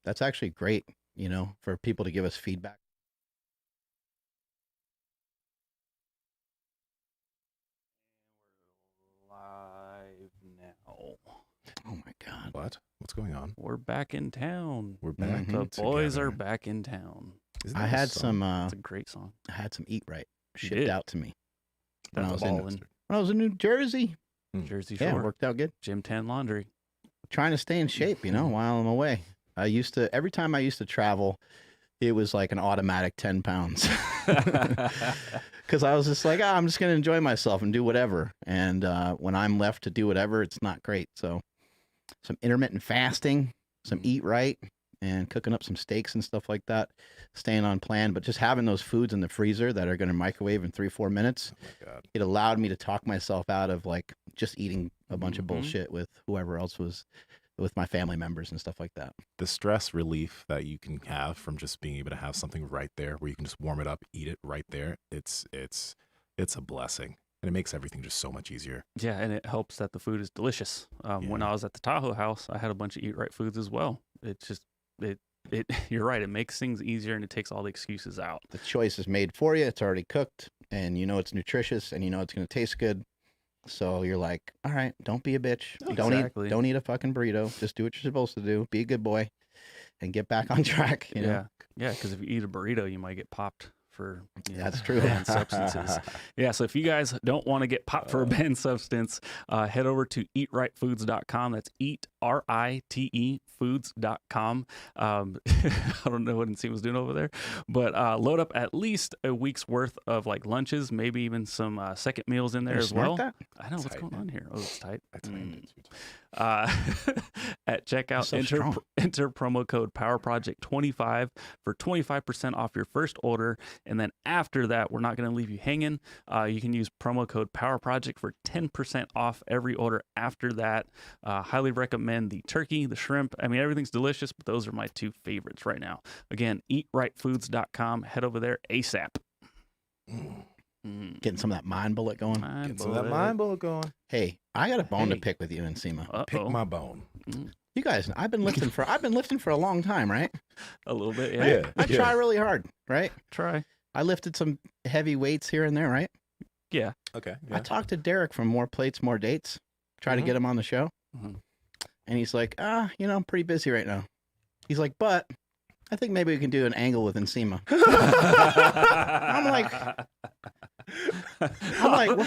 that's actually great, you know, for people to give us feedback. Live now. Oh my God. What? What's going on? We're back in town. We're back. Mhm. The boys together. are back in town. Isn't I that a had song? It's a great song. I had some Eat Right You shipped did? out to me when I That's was in ballin'. when I was in New Jersey. Jersey Yeah, it Shore. worked out good. Gym Tan Laundry. Trying to stay in shape, you know, while I'm away. Every time I used to travel, it was like an automatic 10 pounds. Because I was just like, I'm just going to enjoy myself and do whatever. And when I'm left to do whatever, it's not great. So some intermittent fasting, some eat right, and cooking up some steaks and stuff like that, staying on plan. But just having those foods in the freezer that are going to microwave in 3-4 minutes, Oh my God. it allowed me to talk myself out of like just eating a bunch of bullshit with whoever else was with my family members and stuff like that. The stress relief that you can have from just being able to have something right there where you can just warm it up, eat it right there. It's a blessing. And it makes everything just so much easier. Yeah, and it helps that the food is delicious. When I was at the Tahoe house, I had a bunch of Eat Right foods as well. It's just, you're right. It makes things easier and it takes all the excuses out. The choice is made for you. It's already cooked, and you know it's nutritious, and you know it's going to taste good. So you're like, all right, don't be a bitch. Exactly. Don't eat a fucking burrito. Just do what you're supposed to do. Be a good boy, and get back on track. You know? Yeah, because if you eat a burrito, you might get popped for That's true. banned substances. Yeah, so if you guys don't want to get popped for a banned substance, head over to eatrightfoods.com. That's eatrite foods.com. I don't know what Nsima was doing over there, but load up at least a week's worth of like lunches, maybe even some second meals in there You as smart well. that? I know what's Tight. going on here. Oh, it's tight. I timed it too. At checkout, So strong. enter promo code PowerProject25 for 25% off your first order. And then after that, we're not going to leave you hanging. You can use promo code PowerProject for 10% off every order after that. Highly recommend the turkey, the shrimp. I mean, everything's delicious, but those are my two favorites right now. Again, eatrightfoods.com. Head over there ASAP. Getting some of that mind bullet going. Get some of that mind bullet going. Hey, I got a bone to Hey. pick with you, Nsima. Pick my bone. You guys, I've been lifting for a long time, right? A little bit, yeah. Yeah. I try really hard, right? Try. I lifted some heavy weights here and there, right? Yeah. Okay. I talked to Derek from More Plates, More Dates. Try to get him on the show. Mhm. And he's like, I'm pretty busy right now. He's like, but I think maybe we can do an angle with Nsima. I'm like, what?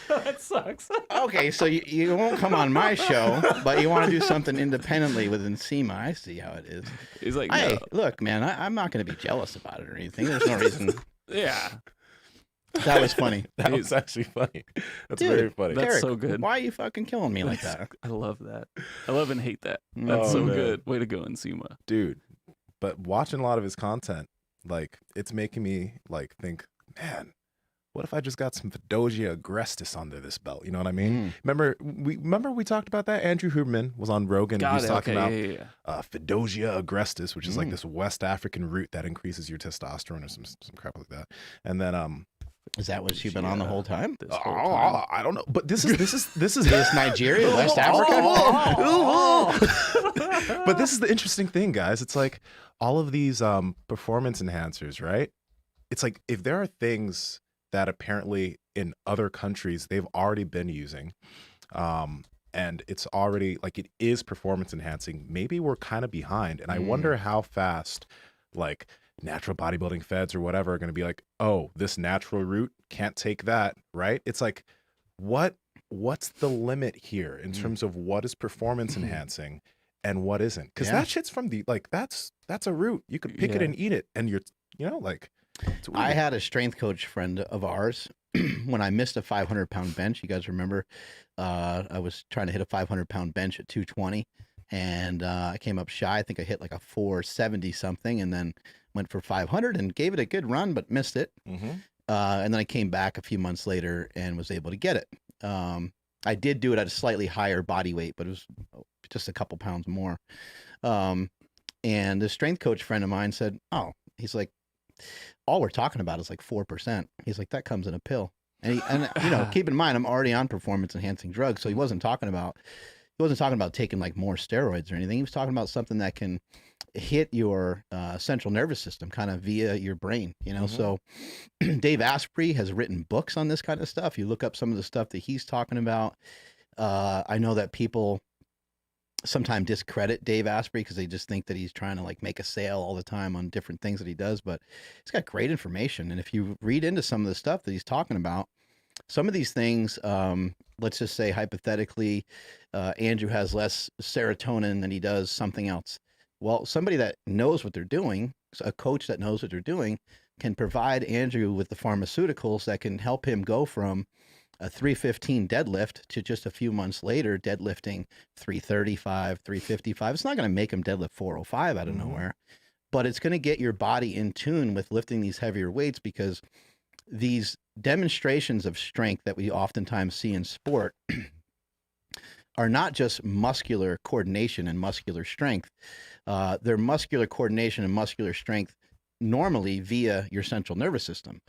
That sucks. Okay, so you won't come on my show, but you want to do something independently with Nsima. I see how it is. He's like, Hey, no. look, man, I'm not going to be jealous about it or anything. There's no reason. Yeah. That was funny. That was actually funny. That's Dude, very funny. That's Derek, so good. Why are you fucking killing me like that? I love that. I love and hate that. That's Oh, so man. good. Way to go, Nsima. Dude, but watching a lot of his content, like, it's making me like think, man, what if I just got some Fedosia agrestis under this belt? You know what I mean? Remember we talked about that? Andrew Huberman was on Rogan and he was talking about Fedosia agrestis, which is like this West African root that increases your testosterone or some crap like that. And then Is that what you've been on the whole time? This whole time. I don't know, but this is Is Nigeria, West Africa? But this is the interesting thing, guys. It's like all of these performance enhancers, right? It's like if there are things that apparently in other countries they've already been using, and it's already like it is performance enhancing, maybe we're kind of behind. And I wonder how fast like natural bodybuilding feds or whatever are going to be like, oh, this natural route can't take that, right? It's like, what's the limit here in terms of what is performance enhancing and what isn't? Because that shit's from the like that's a root. You could pick it and eat it, and you're like. I had a strength coach friend of ours when I missed a 500-pound bench. You guys remember? I was trying to hit a 500-pound bench at 220, and I came up shy. I think I hit like a 470 something, and then went for 500 and gave it a good run, but missed it. And then I came back a few months later and was able to get it. I did do it at a slightly higher body weight, but it was just a couple pounds more. And the strength coach friend of mine said, "Oh," he's like, "all we're talking about is like 4%. He's like, "That comes in a pill." And you know, keep in mind, I'm already on performance enhancing drugs. So he wasn't talking about he wasn't talking about taking like more steroids or anything. He was talking about something that can hit your central nervous system kind of via your brain, you know? So Dave Asprey has written books on this kind of stuff. You look up some of the stuff that he's talking about. I know that people sometimes discredit Dave Asprey because they just think that he's trying to like make a sale all the time on different things that he does, but he's got great information. And if you read into some of the stuff that he's talking about, some of these things, let's just say hypothetically, Andrew has less serotonin than he does something else. Well, somebody that knows what they're doing, a coach that knows what they're doing, can provide Andrew with the pharmaceuticals that can help him go from a 315 deadlift to just a few months later deadlifting 335, 355. It's not going to make him deadlift 405 out of nowhere, but it's going to get your body in tune with lifting these heavier weights, because these demonstrations of strength that we oftentimes see in sport are not just muscular coordination and muscular strength. They're muscular coordination and muscular strength normally via your central nervous system.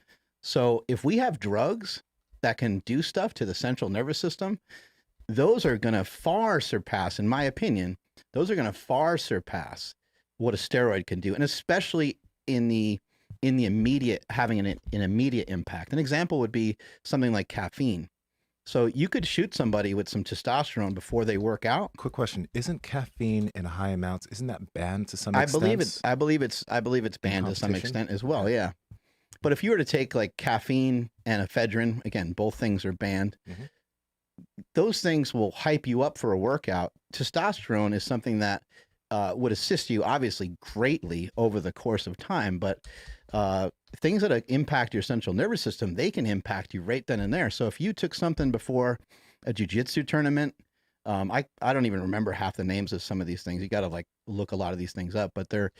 So if we have drugs that can do stuff to the central nervous system, those are going to far surpass, in my opinion, those are going to far surpass what a steroid can do. And especially in the immediate, having an immediate impact. An example would be something like caffeine. So you could shoot somebody with some testosterone before they work out. Quick question: isn't caffeine in high amounts, isn't that banned to some extent? I believe it's banned to some extent as well. Yeah. But if you were to take like caffeine and ephedrine, again, both things are banned. Those things will hype you up for a workout. Testosterone is something that would assist you obviously greatly over the course of time, but things that impact your central nervous system, they can impact you right then and there. So if you took something before a jiu-jitsu tournament, I don't even remember half the names of some of these things. You got to like look a lot of these things up, but they're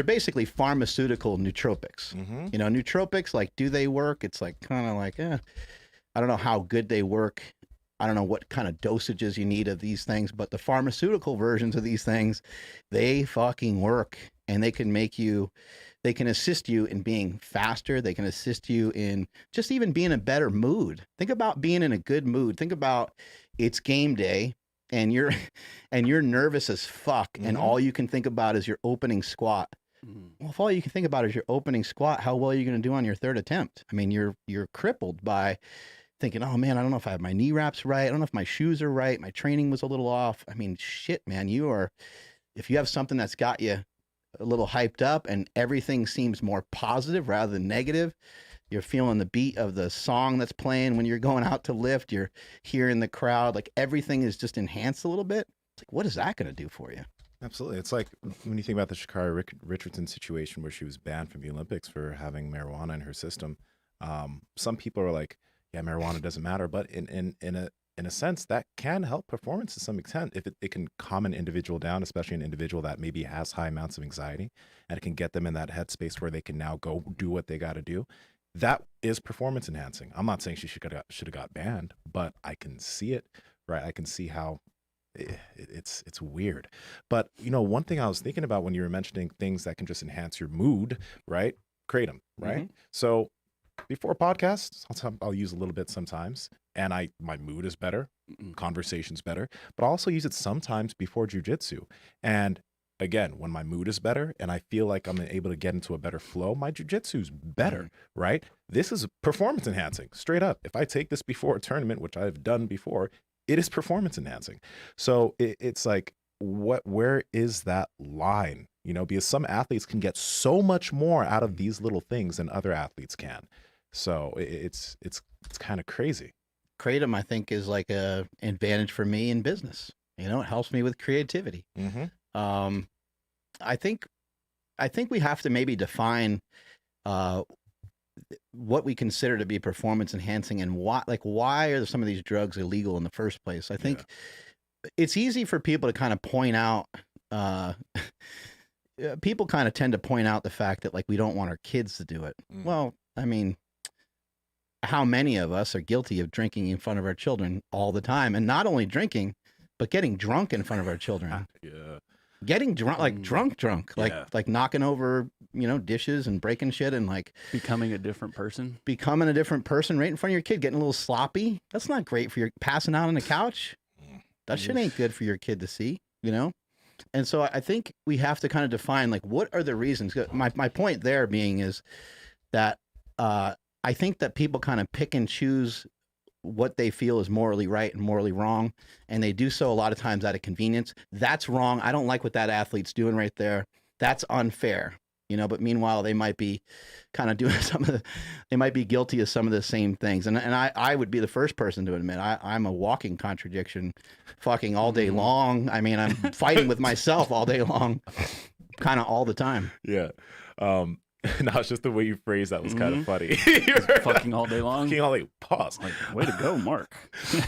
basically pharmaceutical nootropics. You know, nootropics, like, do they work? It's like kind of like, I don't know how good they work. I don't know what kind of dosages you need of these things, but the pharmaceutical versions of these things, they fucking work, and they can assist you in being faster. They can assist you in just even being in a better mood. Think about being in a good mood. Think about it's game day and you're nervous as fuck, and all you can think about is your opening squat. Well, if all you can think about is your opening squat, how well are you going to do on your third attempt? I mean, you're crippled by thinking, oh man, I don't know if I have my knee wraps right. I don't know if my shoes are right. My training was a little off. I mean, shit, man, if you have something that's got you a little hyped up and everything seems more positive rather than negative, you're feeling the beat of the song that's playing when you're going out to lift, you're hearing the crowd, like everything is just enhanced a little bit. It's like, what is that going to do for you? Absolutely. It's like when you think about the Sha'Carri Richardson situation where she was banned from the Olympics for having marijuana in her system. Some people are like, yeah, marijuana doesn't matter, but in a sense that can help performance to some extent if it can calm an individual down, especially an individual that maybe has high amounts of anxiety, and it can get them in that headspace where they can now go do what they got to do. That is performance enhancing. I'm not saying she should have got banned, but I can see it, right? I can see how it's weird. But you know, one thing I was thinking about when you were mentioning things that can just enhance your mood, right? Kratom, right? So before podcasts, I'll use a little bit sometimes, and my mood is better, conversation's better, but I also use it sometimes before jujitsu. And again, when my mood is better and I feel like I'm able to get into a better flow, my jujitsu's better, right? This is performance enhancing, straight up. If I take this before a tournament, which I've done before, it is performance enhancing. So it's like, where is that line? You know, because some athletes can get so much more out of these little things than other athletes can. So it's kind of crazy. Kratom, I think, is like a advantage for me in business. You know, it helps me with creativity. I think we have to maybe define what we consider to be performance enhancing and why are some of these drugs illegal in the first place. I think it's easy for people to kind of point out, people kind of tend to point out the fact that like we don't want our kids to do it. Well, I mean, how many of us are guilty of drinking in front of our children all the time, and not only drinking, but getting drunk in front of our children? Getting drunk, like drunk, like knocking over, you know, dishes and breaking shit and like becoming a different person right in front of your kid, getting a little sloppy. That's not great for your passing out on the couch. That shit ain't good for your kid to see, you know? And so I think we have to kind of define, like, what are the reasons? My point there being is that I think that people kind of pick and choose what they feel is morally right and morally wrong, and they do so a lot of times out of convenience. That's wrong. I don't like what that athlete's doing right there. That's unfair, you know. But meanwhile, they might be kind of doing they might be guilty of some of the same things. And I would be the first person to admit I'm a walking contradiction, fucking all day long. I mean, I'm fighting with myself all day long, kind of all the time. Yeah. No, it's just the way you phrased that was kind of funny. Fucking all day long. Fucking all day. Pause. Like, way to go, Mark.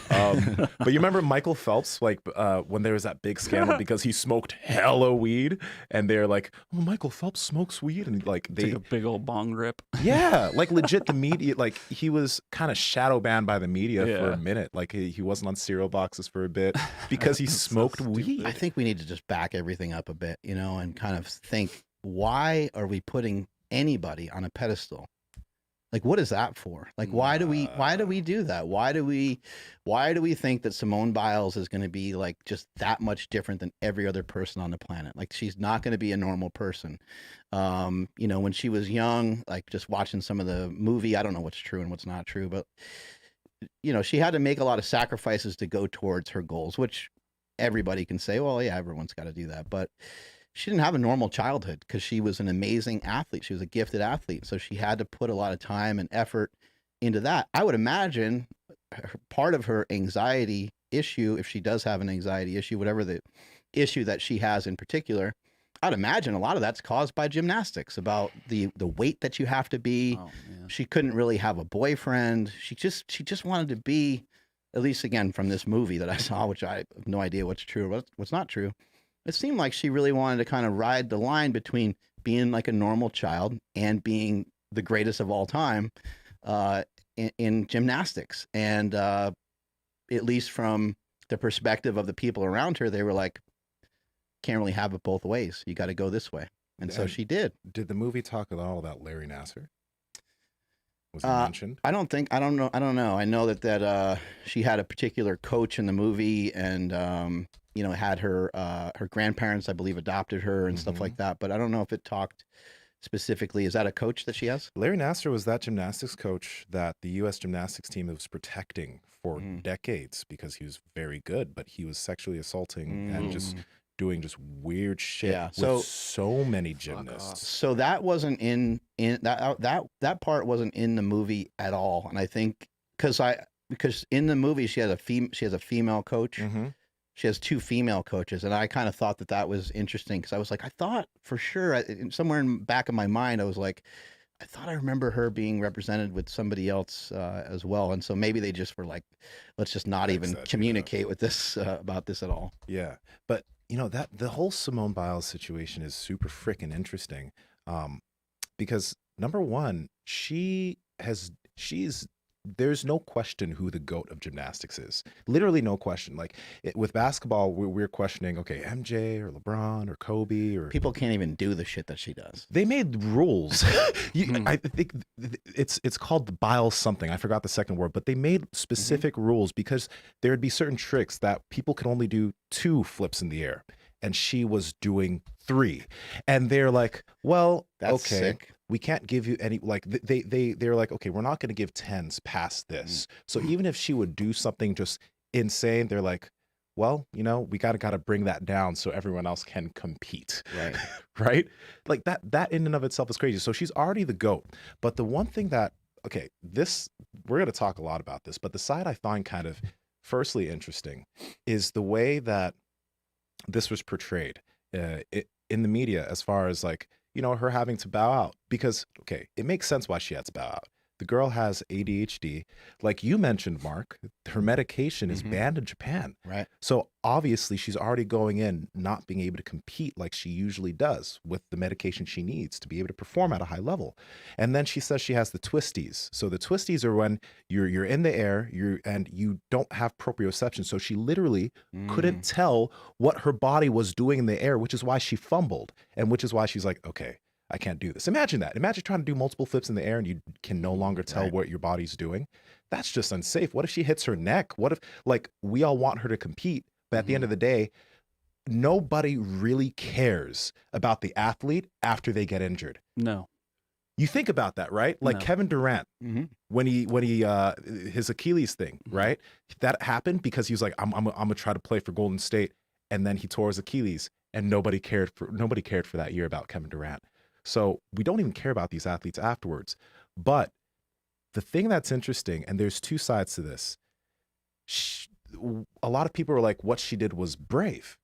But you remember Michael Phelps, like when there was that big scandal because he smoked hella weed, and they're like, "Oh, Michael Phelps smokes weed," and like they Take a big old bong rip. yeah, like legit the media, like he was kind of shadow banned by the media for a minute. Like he wasn't on cereal boxes for a bit because he smoked weed. I think we need to just back everything up a bit, you know, and kind of think, why are we putting anybody on a pedestal? Like, what is that for? Like, why do we do that? Why do we think that Simone Biles is going to be like just that much different than every other person on the planet? Like, she's not going to be a normal person. You know, when she was young, like just watching some of the movie, I don't know what's true and what's not true, but you know, she had to make a lot of sacrifices to go towards her goals, which everybody can say, well, yeah, everyone's got to do that. But she didn't have a normal childhood because she was an amazing athlete. She was a gifted athlete. So she had to put a lot of time and effort into that. I would imagine part of her anxiety issue, if she does have an anxiety issue, whatever the issue that she has in particular, I'd imagine a lot of that's caused by gymnastics, about the weight that you have to be. Oh, man. She couldn't really have a boyfriend. She just wanted to be, at least again from this movie that I saw, which I have no idea what's true or what's not true. It seemed like she really wanted to kind of ride the line between being like a normal child and being the greatest of all time in gymnastics. And at least from the perspective of the people around her, they were like, can't really have it both ways. You got to go this way. And so she did. Did the movie talk at all about Larry Nassar? Was he mentioned? I don't know. I know that she had a particular coach in the movie, and you know, had her grandparents, I believe, adopted her and stuff like that. But I don't know if it talked specifically. Is that a coach that she has? Larry Nassar was that gymnastics coach that the U.S. gymnastics team was protecting for decades because he was very good, but he was sexually assaulting and just doing just weird shit with so many gymnasts. So that wasn't in that part wasn't in the movie at all. And I think because in the movie she has a female coach. She has two female coaches, and I kind of thought that was interesting because I was like, I thought for sure, somewhere in the back of my mind, I was like, I thought I remember her being represented with somebody else as well. And so maybe they just were like, let's just not even communicate with this about this at all. Yeah, but you know that the whole Simone Biles situation is super freaking interesting, because number one, there's no question who the GOAT of gymnastics is. Literally no question. Like with basketball, we're questioning, okay, MJ or LeBron or Kobe or people can't even do the shit that she does. They made rules. I think it's called the Biles something. I forgot the second word, but they made specific rules because there would be certain tricks that people could only do 2 flips in the air, and she was doing 3, and they're like, well, that's okay. sick. We can't give you any, like they're like, okay, we're not going to give 10s past this. So even if she would do something just insane, they're like, well, you know, we gotta bring that down so everyone else can compete. Right. Right? Like that in and of itself is crazy. So she's already the GOAT. But the one thing that, okay, we're going to talk a lot about this, but the side I find kind of firstly interesting is the way that this was portrayed in the media, as far as like, you know, her having to bow out, because, okay, it makes sense why she had to bow out. The girl has ADHD. Like you mentioned, Mark, her medication is banned in Japan. Right. So obviously she's already going in not being able to compete like she usually does with the medication she needs to be able to perform at a high level. And then she says she has the twisties. So the twisties are when you're in the air, and you don't have proprioception. So she literally couldn't tell what her body was doing in the air, which is why she fumbled, and which is why she's like, okay, I can't do this. Imagine that. Imagine trying to do multiple flips in the air and you can no longer tell what your body's doing. That's just unsafe. What if she hits her neck? What if, like, we all want her to compete, But at the end of the day, nobody really cares about the athlete after they get injured. No. You think about that, right? Like No. Kevin Durant, Mhm. when he his Achilles thing, right? That happened because he was like, I'm gonna try to play for Golden State, and then he tore his Achilles, and nobody cared for that year about Kevin Durant. So we don't even care about these athletes afterwards. But the thing that's interesting, and there's two sides to this. A lot of people are like, what she did was brave.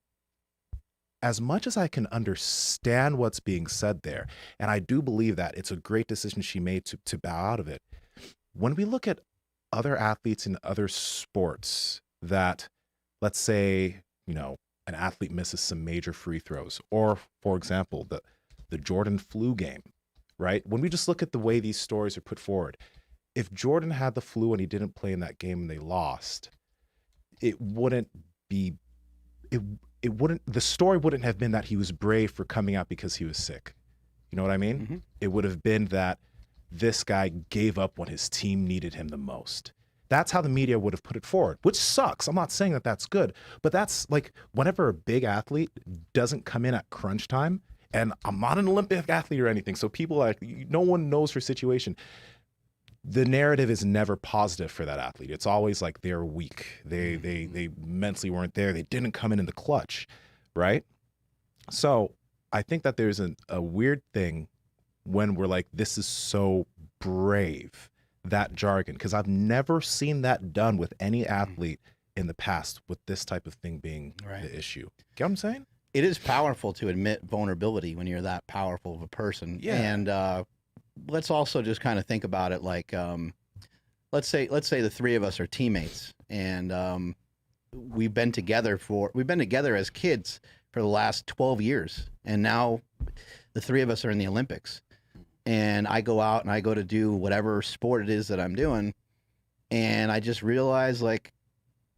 As much as I can understand what's being said there, and I do believe that it's a great decision she made to bow out of it. When we look at other athletes in other sports that, let's say, you know, an athlete misses some major free throws, or for example, the Jordan flu game, right? When we just look at the way these stories are put forward, if Jordan had the flu and he didn't play in that game and they lost, it wouldn't be, the story wouldn't have been that he was brave for coming out because he was sick. You know what I mean? Mm-hmm. It would have been that this guy gave up when his team needed him the most. That's how the media would have put it forward, which sucks. I'm not saying that that's good, but that's like whenever a big athlete doesn't come in at crunch time, and I'm not an Olympic athlete or anything, so people like, no one knows her situation. The narrative is never positive for that athlete. It's always like they're weak. They mentally weren't there. They didn't come in the clutch, right? So I think that there's a weird thing when we're like, this is so brave, that jargon, because I've never seen that done with any athlete in the past with this type of thing being the issue. Get what I'm saying? It is powerful to admit vulnerability when you're that powerful of a person. Yeah. And let's also just kind of think about it like, let's say the three of us are teammates, and we've been together as kids for the last 12 years, and now the three of us are in the Olympics, and I go out and I go to do whatever sport it is that I'm doing, and I just realize like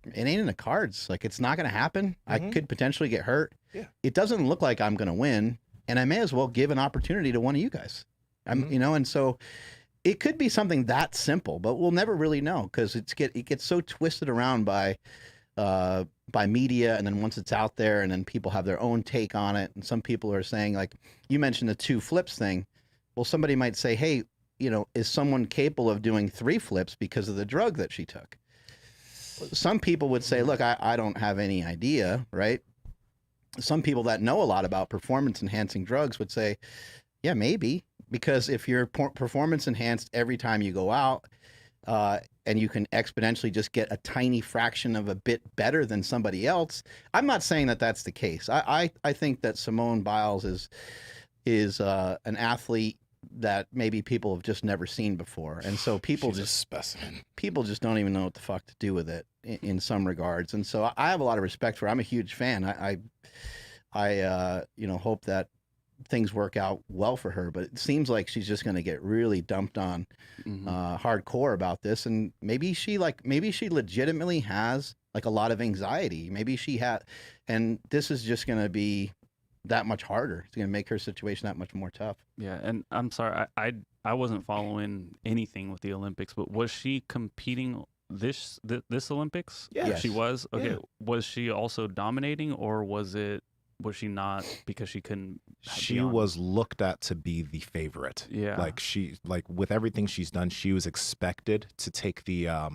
it ain't in the cards. Like it's not going to happen. I could potentially get hurt. Yeah. It doesn't look like I'm going to win, and I may as well give an opportunity to one of you guys. You know, and so it could be something that simple, but we'll never really know because it gets so twisted around by media, and then once it's out there, and then people have their own take on it, and some people are saying, like you mentioned the 2 flips thing. Well, somebody might say, hey, you know, is someone capable of doing 3 flips because of the drug that she took? Some people would say, look, I don't have any idea, right? Some people that know a lot about performance enhancing drugs would say, yeah, maybe. Because if you're performance enhanced every time you go out, and you can exponentially just get a tiny fraction of a bit better than somebody else, I'm not saying that that's the case. I think that Simone Biles is an athlete that maybe people have just never seen before, and so people She's just a specimen. People just don't even know what the fuck to do with it in some regards. And so I have a lot of respect for her. I'm a huge fan. I you know, hope that things work out well for her, but it seems like she's just going to get really dumped on hardcore about this. And maybe she legitimately has like a lot of anxiety. Maybe she had, and this is just going to be that much harder. It's going to make her situation that much more tough. Yeah, and I'm sorry, I wasn't following anything with the Olympics, but was she competing this Olympics? Yes. She was? Okay. Yeah. Was she also dominating, or was she not because she couldn't? She was looked at to be the favorite. Yeah. Like with everything she's done, she was expected to take the I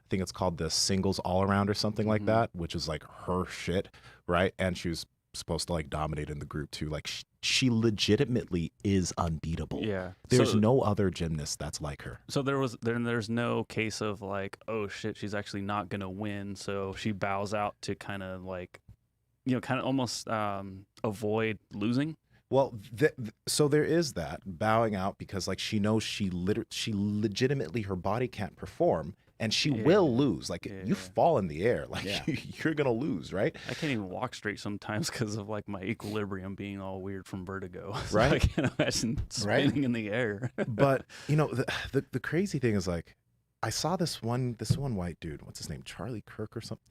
think it's called the singles all around or something like that, which is like her shit, right? And she was supposed to like dominate in the group too. Like she legitimately is unbeatable. Yeah. There's no other gymnast that's like her. So there's no case of like, oh shit, she's actually not gonna win, so she bows out to kind of like, you know, kind of almost avoid losing. Well, so there is that bowing out because like she knows she legitimately her body can't perform, and she will lose. Like you fall in the air, like you're gonna lose, right? I can't even walk straight sometimes because of like my equilibrium being all weird from vertigo. So Right. I can't imagine spinning in the air. But you know, the crazy thing is like, I saw this one white dude. What's his name? Charlie Kirk or something.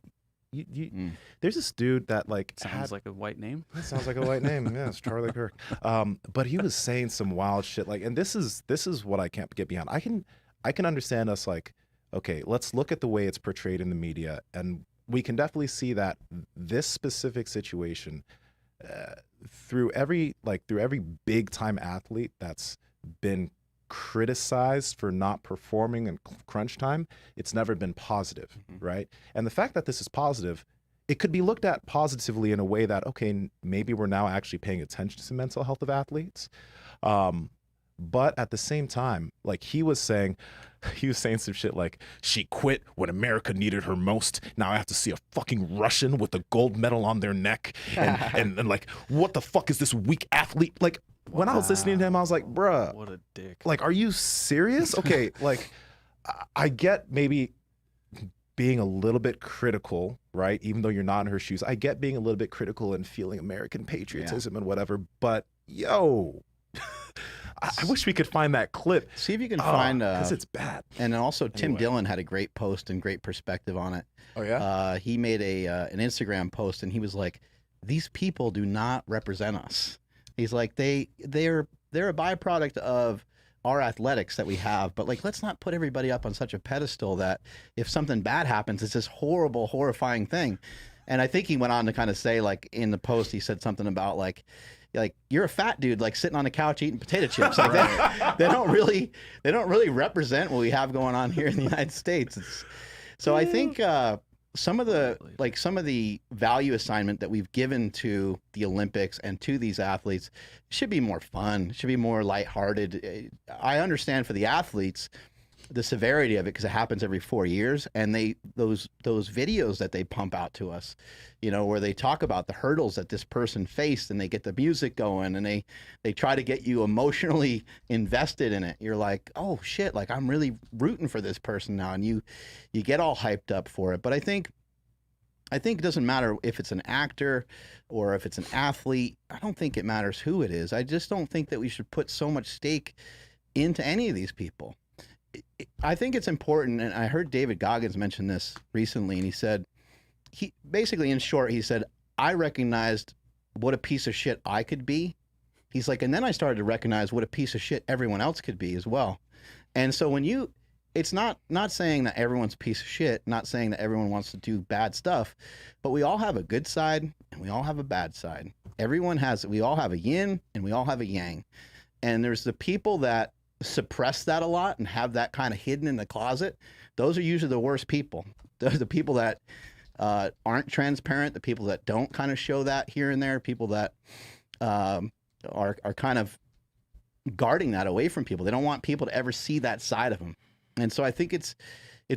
There's this dude that like Sounds like a white name. That sounds like a white name. Yeah, it's Charlie Kirk. But he was saying some wild shit. Like, and this is what I can't get behind. I can understand us like, okay, let's look at the way it's portrayed in the media, and we can definitely see that this specific situation, through every big time athlete that's been criticized for not performing in crunch time, it's never been positive, right? And the fact that this is positive, it could be looked at positively in a way that, okay, maybe we're now actually paying attention to the mental health of athletes. But at the same time, like he was saying some shit like, she quit when America needed her most. Now I have to see a fucking Russian with a gold medal on their neck. And like, what the fuck is this weak athlete? Like, when I was listening to him, I was like, bruh, what a dick. like, are you serious? Okay, like, I get maybe being a little bit critical, right? Even though you're not in her shoes. I get being a little bit critical and feeling American patriotism and whatever, but yo, I wish we could find that clip. See if you can find, because it's bad. And then also Tim Dillon had a great post and great perspective on it. Oh yeah. He made an Instagram post and he was like, these people do not represent us. He's like, they're a byproduct of our athletics that we have, but like, let's not put everybody up on such a pedestal that if something bad happens, it's this horrible, horrifying thing. And I think he went on to kind of say, like, in the post, he said something about like you're a fat dude like sitting on the couch eating potato chips. Like they don't really represent what we have going on here in the United States. So I think some of the value assignment that we've given to the Olympics and to these athletes should be more fun, should be more lighthearted. I understand for the athletes the severity of it because it happens every 4 years, and those videos that they pump out to us, you know, where they talk about the hurdles that this person faced, and they get the music going, and they try to get you emotionally invested in it. You're like, oh shit, like I'm really rooting for this person now, and you get all hyped up for it. But I think it doesn't matter if it's an actor or if it's an athlete. I don't think it matters who it is. I just don't think that we should put so much stake into any of these people. I think it's important, and I heard David Goggins mention this recently, and he said, basically in short, he said, I recognized what a piece of shit I could be. He's like, and then I started to recognize what a piece of shit everyone else could be as well. And so it's not saying that everyone's a piece of shit, not saying that everyone wants to do bad stuff, but we all have a good side and we all have a bad side. We all have a yin and we all have a yang. And there's the people that suppress that a lot and have that kind of hidden in the closet. Those are usually the worst people. They're the people that aren't transparent, the people that don't kind of show that here and there, people that are kind of guarding that away from people. They don't want people to ever see that side of them. And so I think it's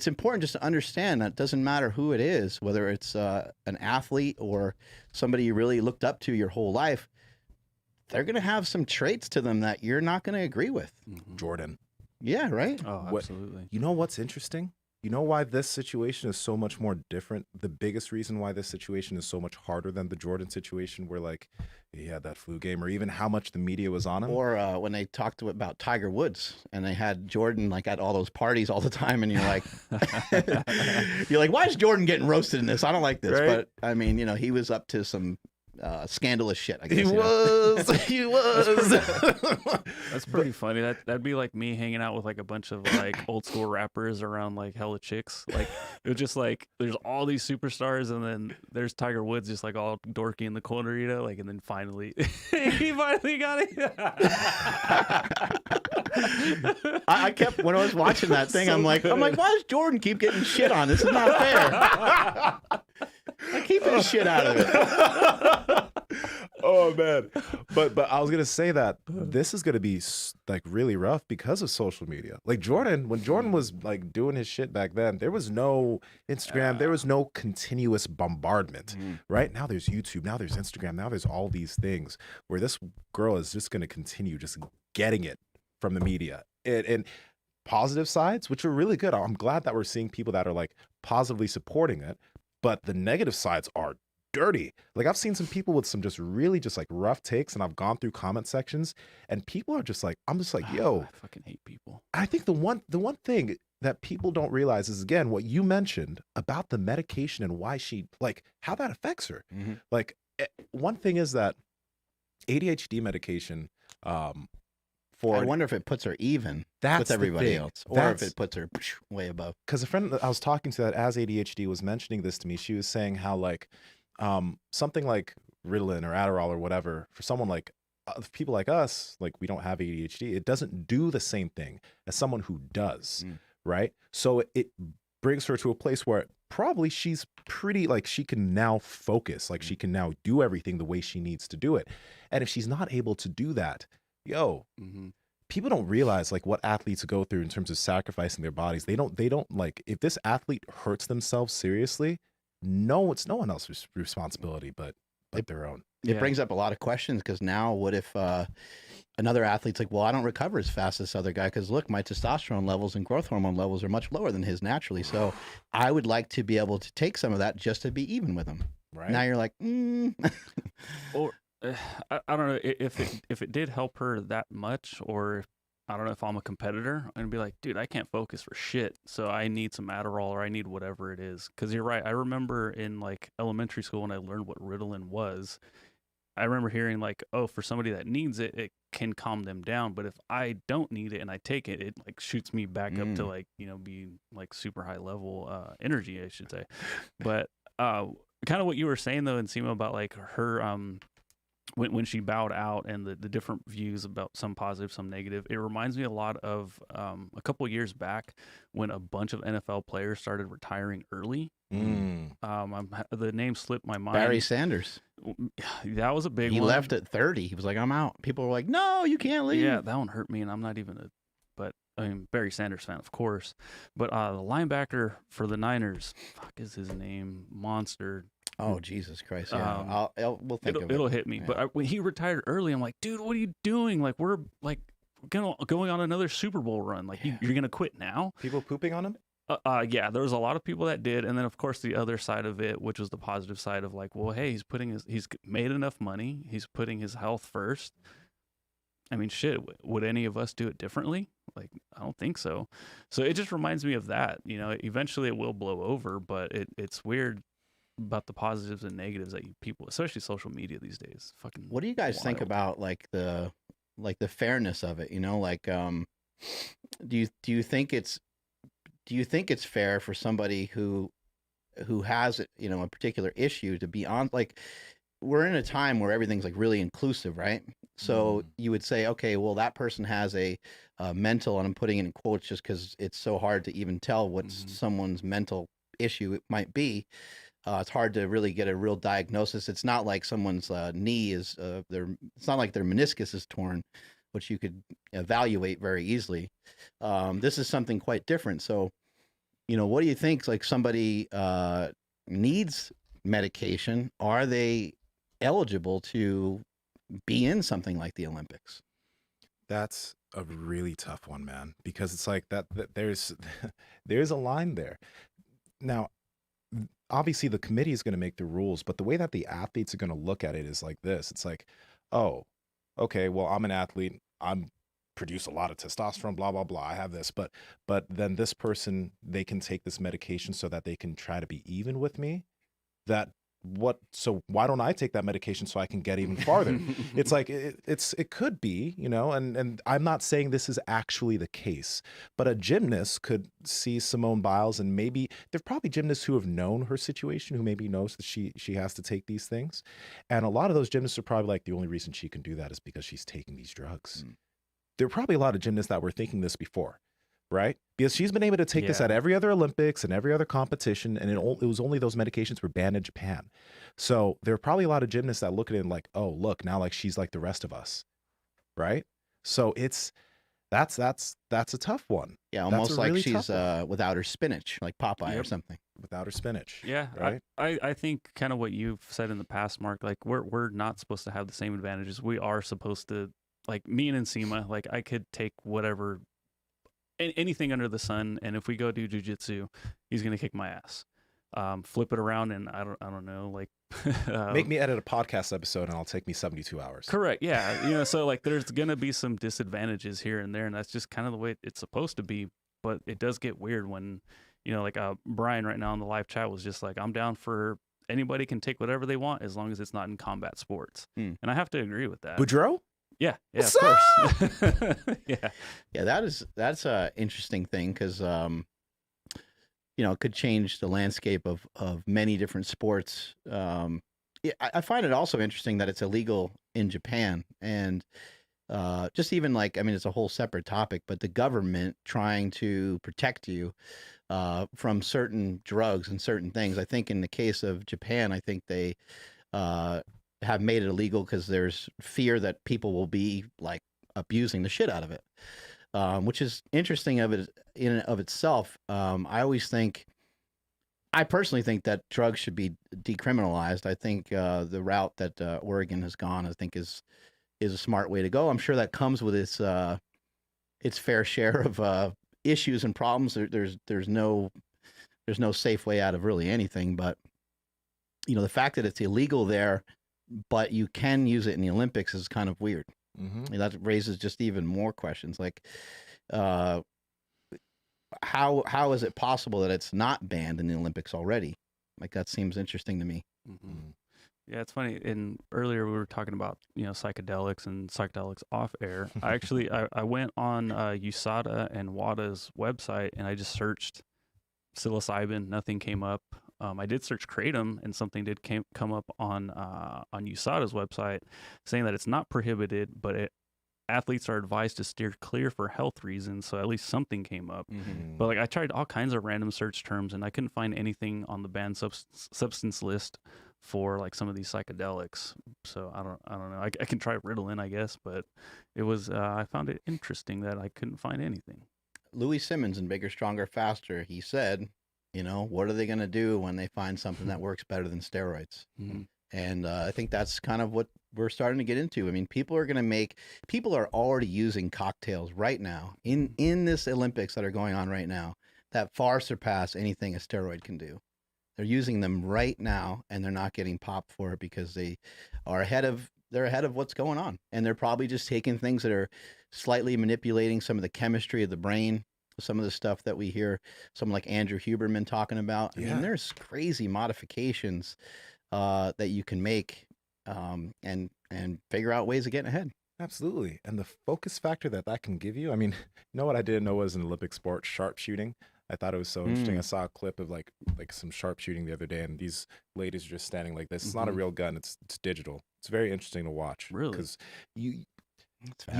important just to understand that it doesn't matter who it is, whether it's an athlete or somebody you really looked up to your whole life. They're going to have some traits to them that you're not going to agree with. Jordan. Yeah, right? Oh, absolutely. You know what's interesting? You know why this situation is so much more different? The biggest reason why this situation is so much harder than the Jordan situation, where like he had that flu game, or even how much the media was on him. Or when they talked about Tiger Woods and they had Jordan like at all those parties all the time, and you're like, why is Jordan getting roasted in this? I don't like this. Right? But I mean, you know, he was up to some scandalous shit, I guess. He was. That's pretty funny. That'd be like me hanging out with like a bunch of like old school rappers around like hella chicks. Like it was just like there's all these superstars, and then there's Tiger Woods just like all dorky in the corner, you know, like, and then finally he finally got it. I kept, when I was watching that thing, I'm like, why does Jordan keep getting shit on? This is not fair. I keep his shit out of it. Oh man, but I was gonna say that this is gonna be like really rough because of social media. Like when Jordan was like doing his shit back then, there was no Instagram, there was no continuous bombardment. Right now, there's YouTube, now there's Instagram, now there's all these things where this girl is just gonna continue just getting it from the media and positive sides, which are really good. I'm glad that we're seeing people that are like positively supporting it. But the negative sides are dirty. Like I've seen some people with some just really just like rough takes, and I've gone through comment sections, and people are just like, I'm just like, yo, I fucking hate people. I think the one thing that people don't realize is, again, what you mentioned about the medication and why she, like, how that affects her. Like one thing is that ADHD medication, for I wonder if it puts her even that's with the everybody thing. else, or if it puts her way above. Because a friend that I was talking to that has ADHD was mentioning this to me. She was saying how like something like Ritalin or Adderall or whatever for someone like people like us, like we don't have ADHD, it doesn't do the same thing as someone who does, right? So it brings her to a place where probably she's pretty like she can now focus, like she can now do everything the way she needs to do it. And if she's not able to do that, people don't realize like what athletes go through in terms of sacrificing their bodies. They don't like, if this athlete hurts themselves seriously, no, it's no one else's responsibility but their own. It brings up a lot of questions, because now what if another athlete's like, well, I don't recover as fast as this other guy because look, my testosterone levels and growth hormone levels are much lower than his naturally. So I would like to be able to take some of that just to be even with him. Right. Now you're like, Or I don't know if it did help her that much, or I don't know if I'm a competitor, I'm gonna be like, dude, I can't focus for shit, so I need some Adderall or I need whatever it is. Because you're right. I remember in like elementary school when I learned what Ritalin was, I remember hearing like, oh, for somebody that needs it, it can calm them down. But if I don't need it and I take it, it like shoots me back up to like, be like super high level energy, I should say. But kind of what you were saying though, Nsima, about like her when she bowed out and the different views about some positive, some negative, it reminds me a lot of a couple of years back when a bunch of NFL players started retiring early. The name slipped my mind. Barry Sanders. That was a big one. He left at 30. He was like, I'm out. People were like, no, you can't leave. Yeah, that one hurt me, and I'm not even Barry Sanders fan, of course. But the linebacker for the Niners, fuck is his name? Monster. Oh, Jesus Christ. Yeah, we'll think of it. It'll hit me. Yeah. But when he retired early, I'm like, dude, what are you doing? Like, we're like going on another Super Bowl run. Like, you're going to quit now? People pooping on him? Yeah, there was a lot of people that did. And then, of course, the other side of it, which was the positive side of like, well, hey, he's made enough money. He's putting his health first. I mean, shit, would any of us do it differently? Like, I don't think so. So it just reminds me of that. Eventually it will blow over, but it's weird about the positives and negatives that people, especially social media these days, fucking. What do you guys think about like the fairness of it? Like, do you think it's fair for somebody who has a particular issue to be on, like, we're in a time where everything's like really inclusive, right? So you would say, okay, well, that person has a mental, and I'm putting it in quotes just because it's so hard to even tell what someone's mental issue it might be. It's hard to really get a real diagnosis. It's not like someone's knee is it's not like their meniscus is torn, which you could evaluate very easily. This is something quite different. So, what do you think? Like, somebody needs medication. Are they eligible to be in something like the Olympics? That's a really tough one, man, because it's like that there's a line there. Now, obviously the committee is going to make the rules, but the way that the athletes are going to look at it is like this. It's like, oh, okay, well, I'm an athlete. I'm produce a lot of testosterone, blah, blah, blah. I have this, but then this person, they can take this medication so that they can try to be even with me. So why don't I take that medication so I can get even farther? It's like, it could be, and I'm not saying this is actually the case, but a gymnast could see Simone Biles, and maybe there're probably gymnasts who have known her situation, who maybe knows that she has to take these things. And a lot of those gymnasts are probably like, the only reason she can do that is because she's taking these drugs. There are probably a lot of gymnasts that were thinking this before, right? Because she's been able to take this at every other Olympics and every other competition, and it was only those medications were banned in Japan. So there are probably a lot of gymnasts that look at it and like, oh, look, now like she's like the rest of us, right? So that's a tough one. Yeah, almost like really she's without her spinach, like Popeye or something. Without her spinach. Yeah, right. I think kind of what you've said in the past, Mark. Like we're not supposed to have the same advantages. We are supposed to, like me and Nsima, like I could take whatever. Anything under the sun, and if we go do jujitsu, he's gonna kick my ass. Flip it around, and I don't know, like make me edit a podcast episode, and it'll take me 72 hours. Correct. Yeah, so like there's gonna be some disadvantages here and there, and that's just kind of the way it's supposed to be. But it does get weird when, like Brian right now in the live chat was just like, I'm down for anybody can take whatever they want as long as it's not in combat sports, and I have to agree with that. Boudreaux? Yeah, What's of course. Yeah. Yeah, that's a interesting thing because it could change the landscape of many different sports. Yeah, I find it also interesting that it's illegal in Japan, and just even like, I mean, it's a whole separate topic, but the government trying to protect you from certain drugs and certain things. I think in the case of Japan, I think they have made it illegal because there's fear that people will be like abusing the shit out of it, which is interesting of it in and of itself. I personally think that drugs should be decriminalized. I think the route that Oregon has gone, I think, is a smart way to go. I'm sure that comes with its fair share of issues and problems. There's no safe way out of really anything. But the fact that it's illegal there, but you can use it in the Olympics is kind of weird. That raises just even more questions. Like, how is it possible that it's not banned in the Olympics already? Like, that seems interesting to me. Yeah, it's funny. And earlier we were talking about psychedelics and psychedelics off air. I went on USADA and WADA's website and I just searched psilocybin. Nothing came up. I did search kratom and something did come up on USADA's website saying that it's not prohibited, but athletes are advised to steer clear for health reasons. So at least something came up. But like I tried all kinds of random search terms and I couldn't find anything on the banned substance list for like some of these psychedelics. So I don't know. I can try Ritalin, I guess, but it was I found it interesting that I couldn't find anything. Louis Simmons in Bigger, Stronger, Faster, he said, what are they going to do when they find something that works better than steroids? And I think that's kind of what we're starting to get into. I mean, people are already using cocktails right now in this Olympics that are going on right now that far surpass anything a steroid can do. They're using them right now and they're not getting popped for it because they're ahead of what's going on. And they're probably just taking things that are slightly manipulating some of the chemistry of the brain, some of the stuff that we hear someone like Andrew Huberman talking about. I mean, there's crazy modifications that you can make and figure out ways of getting ahead. Absolutely. And the focus factor that can give you. I mean, you know what I didn't know was an Olympic sport, sharpshooting. I thought it was so interesting. I saw a clip of like some sharpshooting the other day, and these ladies are just standing like this. It's not a real gun. It's digital. It's very interesting to watch. Really? Because you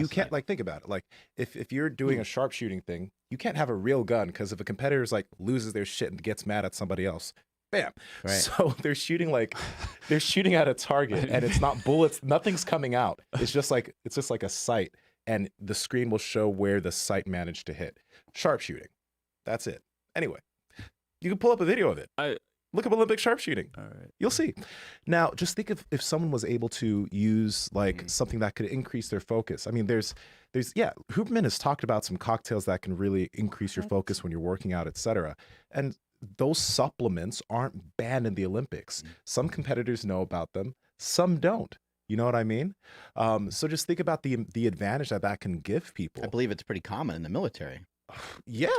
can't think about it. Like if you're doing a sharpshooting thing, you can't have a real gun because if a competitor's like loses their shit and gets mad at somebody else, bam. Right. So they're shooting at a target and it's not bullets. Nothing's coming out. It's just like a sight, and the screen will show where the sight managed to hit. Sharpshooting. That's it. Anyway, you can pull up a video of it. Look up Olympic sharpshooting. All right. You'll see. Now, just think of if someone was able to use something that could increase their focus. I mean, there's Huberman has talked about some cocktails that can really increase your focus when you're working out, etc. And those supplements aren't banned in the Olympics. Some competitors know about them, some don't. You know what I mean? So just think about the advantage that can give people. I believe it's pretty common in the military. Yeah.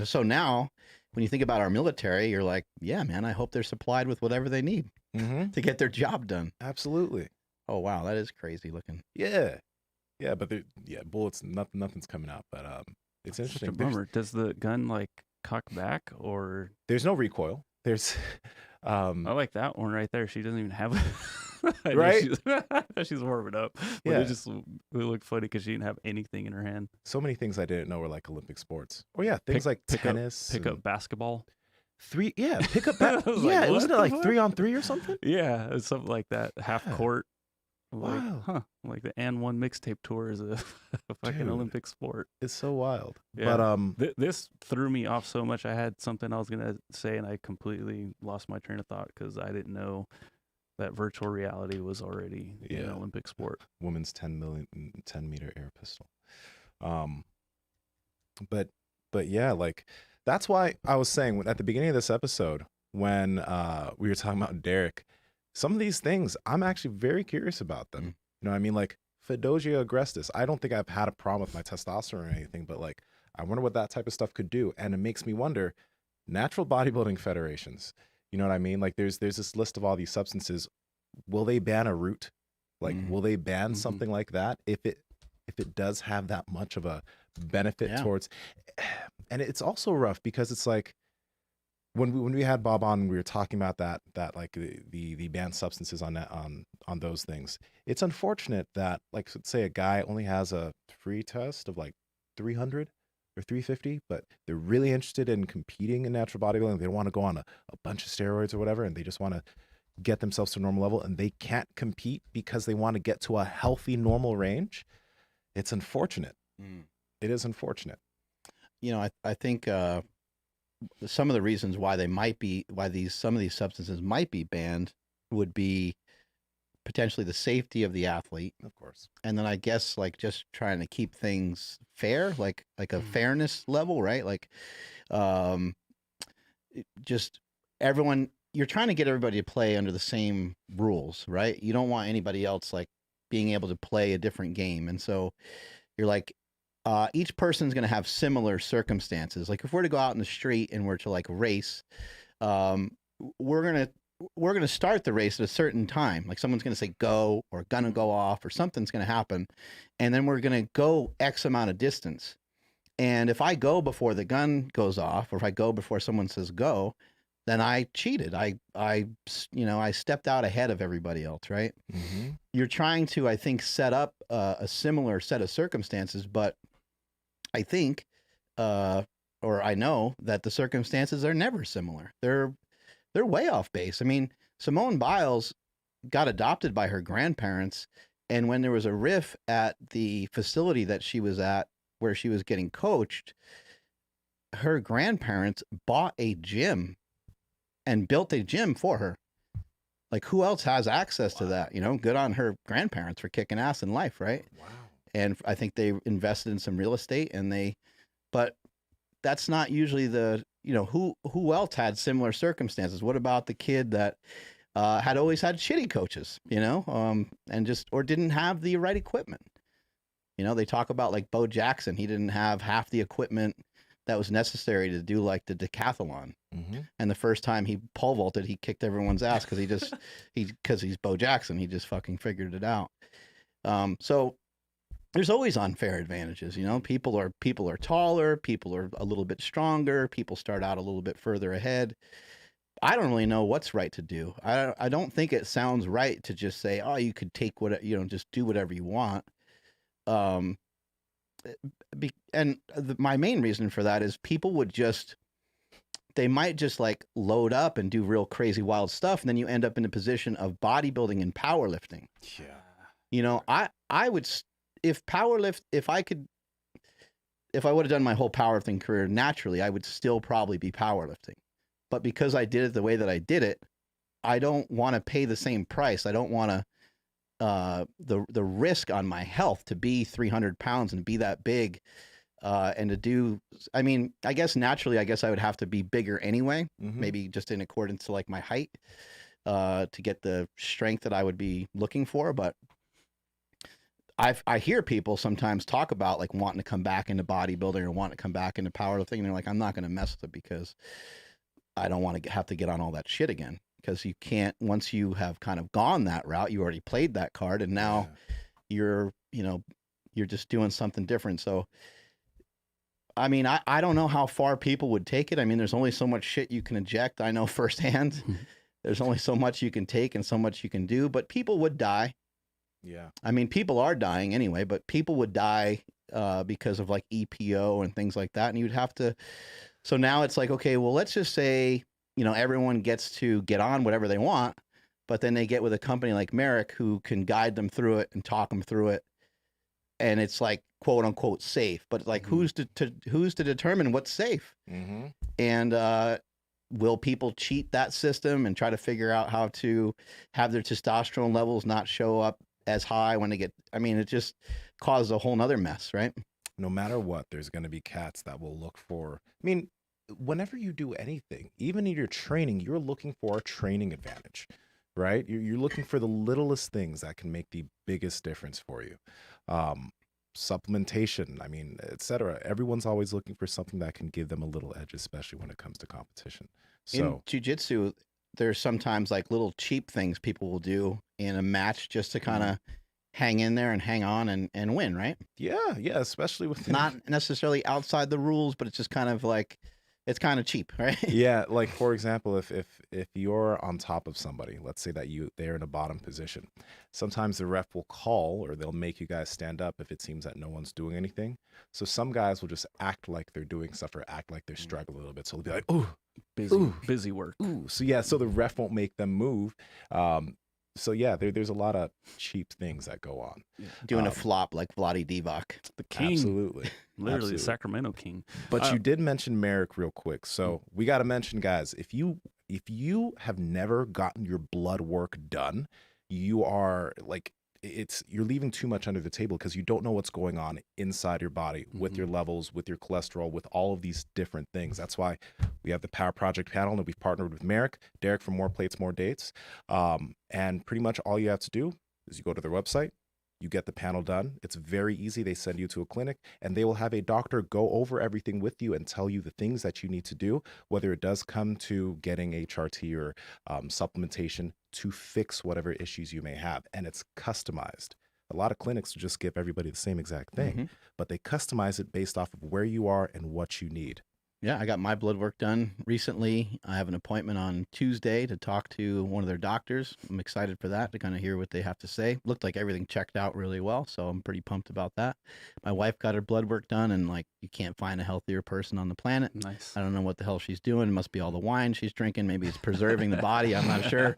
So now when you think about our military, you're like, yeah, man, I hope they're supplied with whatever they need to get their job done. Absolutely. Oh, wow. That is crazy looking. Yeah. Yeah. But bullets, nothing's coming out, but it's interesting. Such a bummer. Does the gun like cock back or? There's no recoil. There's, I like that one right there. She doesn't even have right? She's warming up. But it looked funny because she didn't have anything in her hand. So many things I didn't know were like Olympic sports. Oh yeah, things like tennis. Pick up basketball. Pick up basketball. Yeah, wasn't it like 3-on-3 or something? Yeah, it's something like that. Half court. Wow. Like the And One mixtape tour is a fucking Olympic sport. It's so wild. Yeah. But this threw me off so much. I had something I was gonna say and I completely lost my train of thought because I didn't know that virtual reality was already an Olympic sport. Women's 10-meter air pistol. But yeah, like that's why I was saying at the beginning of this episode when we were talking about Derek, some of these things I'm actually very curious about them. You know what I mean? Like Fedosia agrestis. I don't think I've had a problem with my testosterone or anything, but like I wonder what that type of stuff could do. And it makes me wonder, natural bodybuilding federations, you know what I mean? Like there's this list of all these substances. Will they ban a root? Like, will they ban something like that if it does have that much of a benefit towards? And it's also rough because it's like when we had Bob on, we were talking about that like the banned substances on that on those things. It's unfortunate that, like, let's say a guy only has a free test of like 300 or 350, but they're really interested in competing in natural bodybuilding. They don't want to go on a bunch of steroids or whatever, and they just want to get themselves to a normal level, and they can't compete because they want to get to a healthy normal range. It's unfortunate. It is unfortunate. You know, I think some of the reasons why some of these substances might be banned would be potentially the safety of the athlete, of course, and then I guess like just trying to keep things fair, like a fairness level, right? Like, just everyone. You're trying to get everybody to play under the same rules, right? You don't want anybody else like being able to play a different game, and so you're like, each person's going to have similar circumstances. Like if we're to go out in the street and we're to like race, we're gonna start the race at a certain time. Like someone's gonna say go, or gonna go off, or something's gonna happen, and then we're gonna go X amount of distance. And if I go before the gun goes off, or if I go before someone says go, then I cheated. I stepped out ahead of everybody else, right? You're trying to, I think, set up a similar set of circumstances, but I think, or I know that the circumstances are never similar. They're way off base. I mean, Simone Biles got adopted by her grandparents, and when there was a riff at the facility that she was at, where she was getting coached, her grandparents bought a gym and built a gym for her. Like, who else has access to that? You know, good on her grandparents for kicking ass in life, right? Wow. And I think they invested in some real estate, but that's not usually who else had similar circumstances? What about the kid that had always had shitty coaches, or didn't have the right equipment? You know, they talk about like Bo Jackson. He didn't have half the equipment that was necessary to do like the decathlon. And the first time he pole vaulted, he kicked everyone's ass because because he's Bo Jackson. He just fucking figured it out. So there's always unfair advantages. You know, people are taller, people are a little bit stronger, people start out a little bit further ahead. I don't really know what's right to do. I don't think it sounds right to just say, oh, you could take just do whatever you want. My main reason for that is people they might just like load up and do real crazy wild stuff, and then you end up in a position of bodybuilding and powerlifting. Yeah. You know, I would, if I would have done my whole powerlifting career naturally, I would still probably be powerlifting. But because I did it the way that I did it, I don't want to pay the same price. I don't want to, the risk on my health to be 300 pounds and be that big, and to do, I mean, I guess naturally, I guess I would have to be bigger anyway, maybe just in accordance to like my height, to get the strength that I would be looking for. But I hear people sometimes talk about like wanting to come back into bodybuilding or wanting to come back into powerlifting, and they're like, I'm not going to mess with it because I don't want to have to get on all that shit again. Because you can't, once you have kind of gone that route, you already played that card, and now you're just doing something different. So, I mean, I don't know how far people would take it. I mean, there's only so much shit you can eject. I know firsthand. There's only so much you can take and so much you can do, but people would die. Yeah. I mean, people are dying anyway, but people would die because of like EPO and things like that. And you'd have to, so now it's like, okay, well, let's just say, everyone gets to get on whatever they want, but then they get with a company like Merrick who can guide them through it and talk them through it. And it's like, quote unquote, safe, but like, who's to determine what's safe? And, will people cheat that system and try to figure out how to have their testosterone levels not show up as high when they get, I mean, it just causes a whole nother mess, right? No matter what, there's going to be cats that will look for, I mean, whenever you do anything, even in your training, you're looking for a training advantage, right? You're looking for the littlest things that can make the biggest difference for you. Supplementation, I mean, etc. Everyone's always looking for something that can give them a little edge, especially when it comes to competition. So in jiu-jitsu, there's sometimes like little cheap things people will do in a match just to kind of hang in there and hang on and win, right? Yeah, especially with Not necessarily outside the rules, but it's just kind of like, it's kind of cheap, right? Yeah, like for example, if you're on top of somebody, let's say that they're in a bottom position, sometimes the ref will call or they'll make you guys stand up if it seems that no one's doing anything. So some guys will just act like they're doing stuff or act like they're struggling a little bit. So they'll be like, "Ooh, busy work." ooh." So the ref won't make them move. So yeah, there's a lot of cheap things that go on. Doing a flop like Vlade Divac. The king. Absolutely. Literally Absolutely. the Sacramento king. But you did mention Merrick real quick. So we got to mention, guys, if you have never gotten your blood work done, you are like, you're leaving too much under the table because you don't know what's going on inside your body with your levels, with your cholesterol, with all of these different things. That's why we have the Power Project panel and we've partnered with Merrick, Derek from More Plates, More Dates. And pretty much all you have to do is you go to their website, you get the panel done. It's very easy. They send you to a clinic and they will have a doctor go over everything with you and tell you the things that you need to do, whether it does come to getting HRT or supplementation to fix whatever issues you may have. And it's customized. A lot of clinics just give everybody the same exact thing, but they customize it based off of where you are and what you need. Yeah, I got my blood work done recently. I have an appointment on Tuesday to talk to one of their doctors. I'm excited for that, to kind of hear what they have to say. Looked like everything checked out really well, so I'm pretty pumped about that. My wife got her blood work done, and like, you can't find a healthier person on the planet. Nice. I don't know what the hell she's doing. It must be all the wine she's drinking. Maybe it's preserving the body. I'm not sure.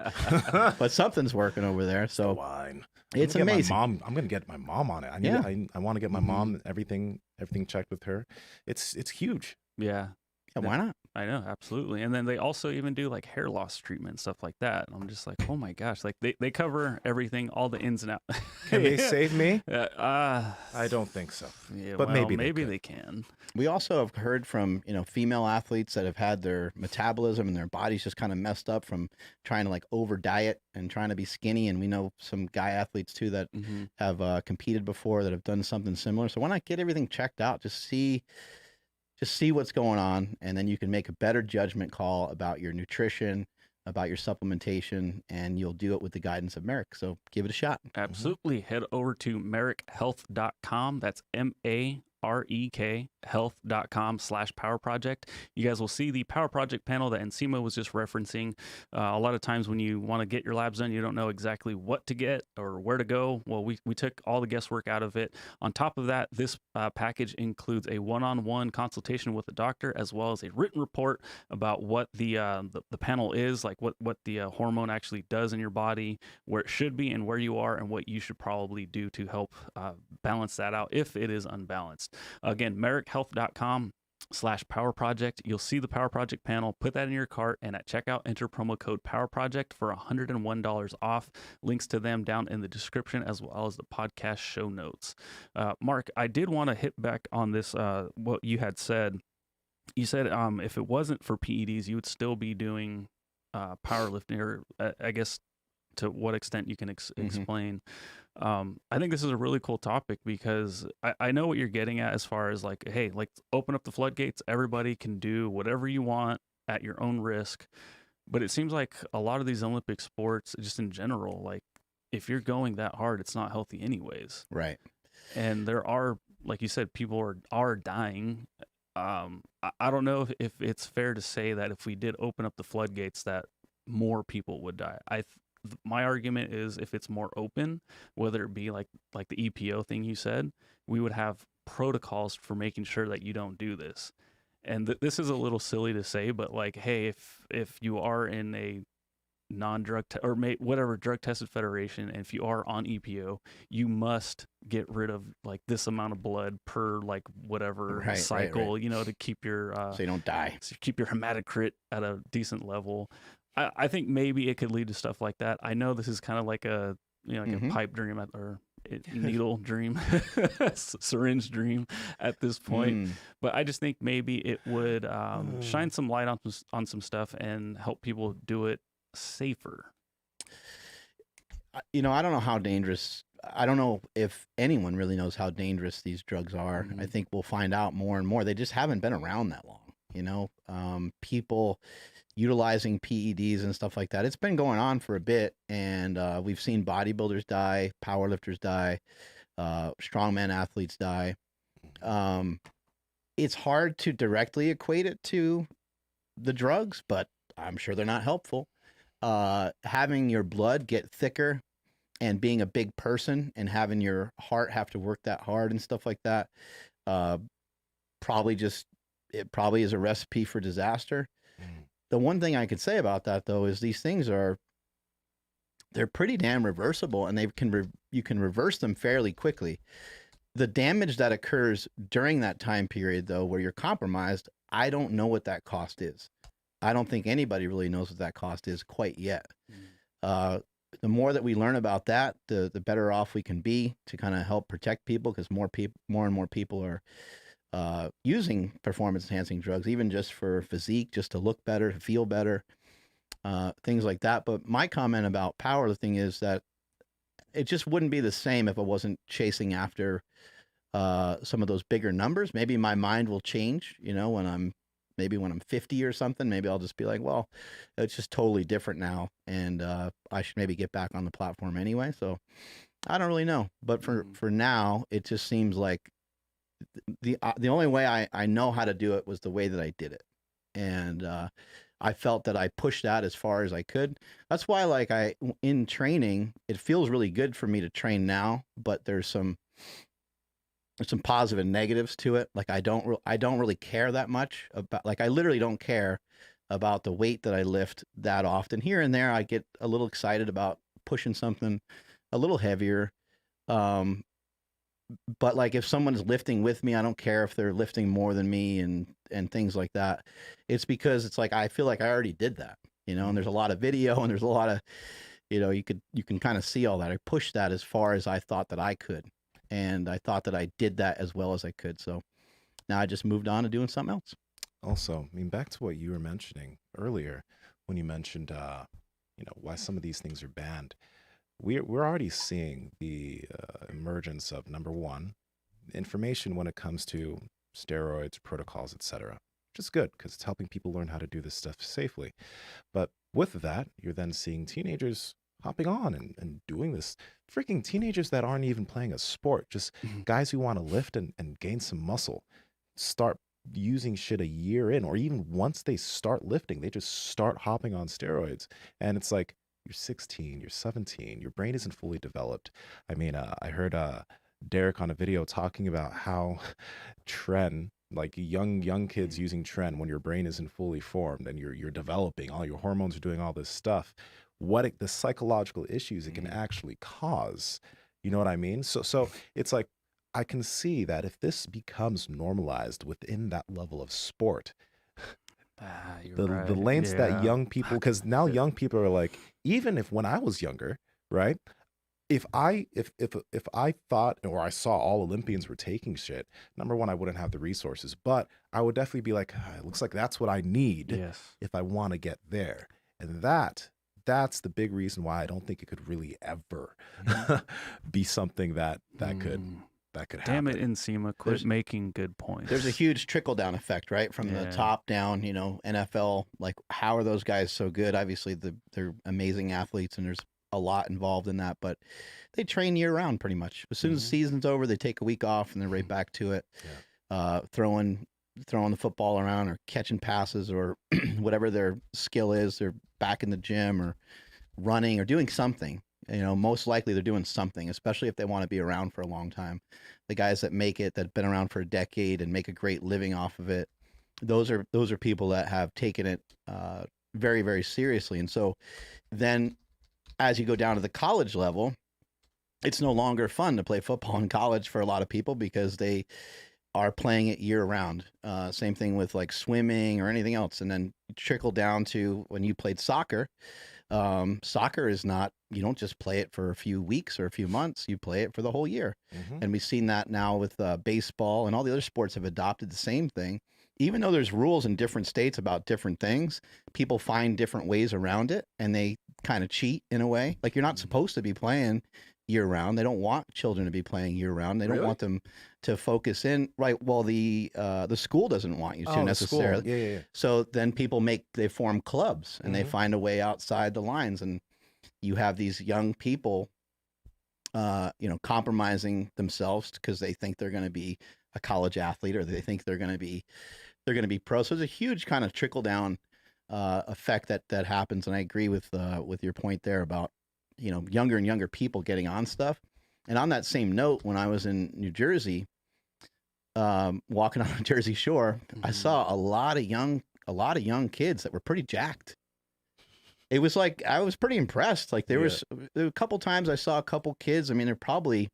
But something's working over there. So wine. It's amazing. I'm going to get my mom on it. I want to get my mom, everything checked with her. It's huge. Yeah. Yeah, why not? I know, absolutely. And then they also even do like hair loss treatment, stuff like that. I'm just like, oh my gosh, like they cover everything, all the ins and outs. Can they save me? I don't think so. Yeah, but well, maybe they can. We also have heard from, female athletes that have had their metabolism and their bodies just kind of messed up from trying to like over diet and trying to be skinny. And we know some guy athletes too that have competed before that have done something similar. So why not get everything checked out? Just see what's going on, and then you can make a better judgment call about your nutrition, about your supplementation, and you'll do it with the guidance of Merrick. So give it a shot. Absolutely. Head over to merrickhealth.com. That's MAREK health.com/power project. You guys will see the Power Project panel that Nsima was just referencing. A lot of times when you want to get your labs done, you don't know exactly what to get or where to go. Well, we took all the guesswork out of it. On top of that, this package includes a one-on-one consultation with the doctor, as well as a written report about what the panel is, like what the hormone actually does in your body, where it should be and where you are, and what you should probably do to help balance that out if it is unbalanced. Again, merrickhealth.com/power project. You'll see the Power Project panel. Put that in your cart, and at checkout, enter promo code Power Project for $101 off. Links to them down in the description, as well as the podcast show notes. Mark, I did want to hit back on this. What you had said. You said if it wasn't for PEDs, you would still be doing powerlifting, or I guess to what extent you can explain. I think this is a really cool topic because I know what you're getting at as far as like, hey, like open up the floodgates. Everybody can do whatever you want at your own risk. But it seems like a lot of these Olympic sports, just in general, like if you're going that hard, it's not healthy anyways. Right. And there are, like you said, people are dying. I don't know if it's fair to say that if we did open up the floodgates that more people would die. My argument is if it's more open, whether it be like the EPO thing you said, we would have protocols for making sure that you don't do this. And this is a little silly to say, but like, hey, if you are in a non-drug whatever drug tested federation, and if you are on EPO, you must get rid of like this amount of blood per like whatever cycle, right. To keep your so you don't die. So keep your hematocrit at a decent level. I think maybe it could lead to stuff like that. I know this is kind of like a a pipe dream or needle dream, syringe dream at this point. But I just think maybe it would shine some light on some stuff and help people do it safer. I don't know how dangerous. I don't know if anyone really knows how dangerous these drugs are. I think we'll find out more and more. They just haven't been around that long. People utilizing PEDs and stuff like that. It's been going on for a bit, and we've seen bodybuilders die, powerlifters die, strongman athletes die. It's hard to directly equate it to the drugs, but I'm sure they're not helpful. Having your blood get thicker and being a big person and having your heart have to work that hard and stuff like that, probably is a recipe for disaster. The one thing I could say about that, though, is these things they're pretty damn reversible, and you can reverse them fairly quickly. The damage that occurs during that time period, though, where you're compromised, I don't know what that cost is. I don't think anybody really knows what that cost is quite yet. The more that we learn about that, the better off we can be to kind of help protect people, because more and more people are using performance-enhancing drugs, even just for physique, just to look better, to feel better, things like that. But my comment about powerlifting is that it just wouldn't be the same if I wasn't chasing after some of those bigger numbers. Maybe my mind will change, when I'm 50 or something. Maybe I'll just be like, well, it's just totally different now, and I should maybe get back on the platform anyway. So I don't really know. But for now, it just seems like the only way I know how to do it was the way that I did it. And I felt that I pushed that as far as I could. That's why, in training, it feels really good for me to train now, but there's some positive and negatives to it. Like I don't really care that much about, I literally don't care about the weight that I lift that often. Here and there, I get a little excited about pushing something a little heavier. But if someone's lifting with me, I don't care if they're lifting more than me and things like that. It's because it's I feel like I already did that, and there's a lot of video, and there's a lot of, you can kind of see all that. I pushed that as far as I thought that I could. And I thought that I did that as well as I could. So now I just moved on to doing something else. Also, back to what you were mentioning earlier, when you mentioned, why some of these things are banned. We're already seeing the emergence of, number one, information when it comes to steroids, protocols, etc., which is good because it's helping people learn how to do this stuff safely. But with that, you're then seeing teenagers hopping on and doing this. Freaking teenagers that aren't even playing a sport, just guys who want to lift and gain some muscle, start using shit a year in, or even once they start lifting, they just start hopping on steroids. And it's like, you're 16, you're 17, your brain isn't fully developed. I heard Derek on a video talking about how tren, young kids using tren when your brain isn't fully formed and you're developing, all your hormones are doing all this stuff, the psychological issues it can actually cause. You know what I mean? So it's I can see that if this becomes normalized within that level of sport, the lengths that young people, because now young people are even if when I was younger, right? If I thought, or I saw all Olympians were taking shit, number one, I wouldn't have the resources, but I would definitely be like, it looks like that's what I need if I want to get there. And that's the big reason why I don't think it could really ever be something that could happen. Damn it, Nsima, quit making good points. There's a huge trickle-down effect, right? From the top down, NFL, how are those guys so good? Obviously, they're amazing athletes, and there's a lot involved in that, but they train year-round pretty much. As soon as the season's over, they take a week off, and they're right back to it, throwing the football around or catching passes or whatever their skill is. They're back in the gym or running or doing something. Most likely they're doing something, especially if they want to be around for a long time. The guys that make it, that have been around for a decade and make a great living off of it, those are people that have taken it very, very seriously. And so then as you go down to the college level, it's no longer fun to play football in college for a lot of people because they are playing it year round. Same thing with swimming or anything else. And then trickle down to when you played soccer. Soccer is not, you don't just play it for a few weeks or a few months, you play it for the whole year. And we've seen that now with baseball, and all the other sports have adopted the same thing. Even though there's rules in different states about different things, people find different ways around it, and they kind of cheat in a way. You're not supposed to be playing year round. They don't want children to be playing year round. They don't Really? want them to focus in, right? Well, the school doesn't want you to Oh, the school. necessarily. Yeah. So then they form clubs and they Mhm. find a way outside the lines, and you have these young people, compromising themselves because they think they're going to be a college athlete, or they think they're going to be pro. So there's a huge kind of trickle down effect that happens. And I agree with your point there about, younger and younger people getting on stuff. And on that same note, when I was in New Jersey, walking on the Jersey Shore, I saw a lot of young kids that were pretty jacked. It was like, I was pretty impressed. Like there were a couple times I saw a couple kids. I mean, they're probably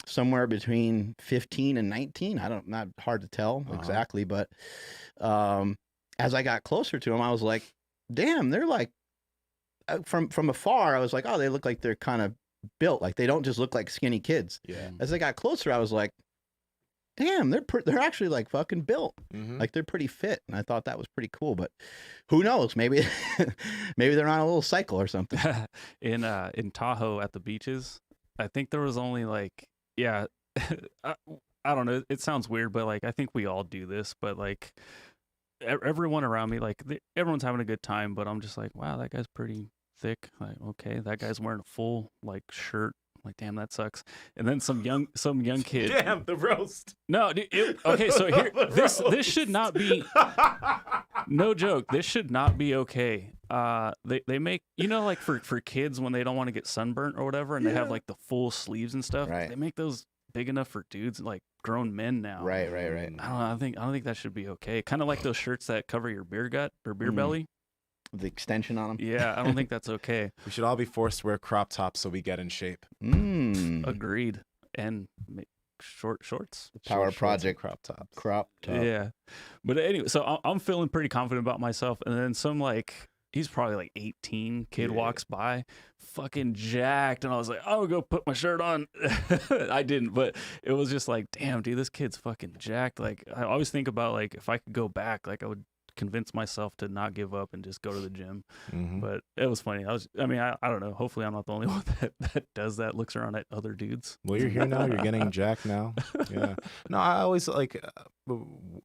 somewhere between 15 and 19. Not hard to tell exactly, but as I got closer to them, I was like, damn, they're like, from afar, I was like, oh, they look like they're kind of built. Like they don't just look like skinny kids. Yeah. As I got closer, I was like, damn, they're actually like fucking built. Mhm. Like they're pretty fit. And I thought that was pretty cool, but who knows? Maybe they're on a little cycle or something. In Tahoe at the beaches, I think there was only like, yeah, I don't know. It sounds weird, but like I think we all do this, but like everyone around me, like everyone's having a good time, but I'm just like, wow, that guy's pretty thick. Like, okay, that guy's wearing a full like shirt. Like, damn, that sucks. And then some young kid. Damn, the roast. No, dude, okay. So here, The this roast. should not be. No joke. This should not be okay. They make, like for kids when they don't want to get sunburnt or whatever, and they have like the full sleeves and stuff. Right. They make those big enough for dudes, like grown men now. Right. I don't know. I don't think that should be okay. Kind of like those shirts that cover your beer gut or beer belly. The extension on them. Yeah, I don't think that's okay. We should all be forced to wear crop tops so we get in shape. Agreed. And short shorts. Power Short shorts and Project crop tops. crop top. Yeah. But anyway, so I'm feeling pretty confident about myself. And then some like, he's probably like 18 kid walks by, fucking jacked. And I was like, I'll go put my shirt on. I didn't, but it was just like, damn, dude, this kid's fucking jacked. Like, I always think about like, if I could go back, like I would convince myself to not give up and just go to the gym. Mhm. But it was funny. I don't know. Hopefully I'm not the only one that does that, looks around at other dudes. Well, you're here now. You're getting jacked now. Yeah. No, I always like,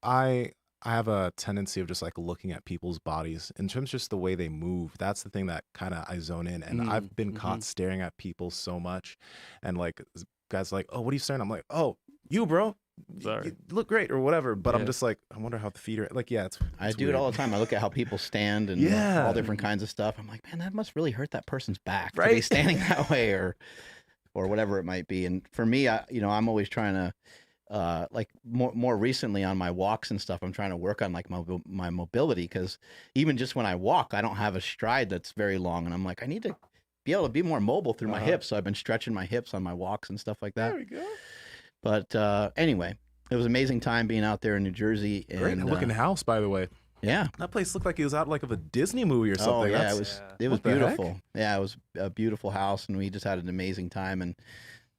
I have a tendency of just like looking at people's bodies in terms of just the way they move. That's the thing that kind of I zone in. And I've been caught staring at people so much. And like guys are like, oh, what are you staring? I'm like, oh, you, bro. Sorry. You look great or whatever. But I'm Yeah. just like, I wonder how the feet are. Like, yeah, I do weird. it all the time. I look at how people stand and Yeah. all different kinds of stuff. I'm like, man, that must really hurt that person's back to be Right. standing that way, or whatever it might be. And for me, I'm always trying to, like more recently on my walks and stuff, I'm trying to work on like my mobility, because even just when I walk, I don't have a stride that's very long, and I'm like, I need to be able to be more mobile through my hips. So I've been stretching my hips on my walks and stuff like that. There we go. But anyway, it was an amazing time being out there in New Jersey. Great And looking house, by the way. yeah. That place looked like it was out like of a Disney movie or something. Oh yeah, That's- it was What the heck? beautiful. Yeah, it was a beautiful house, and we just had an amazing time. And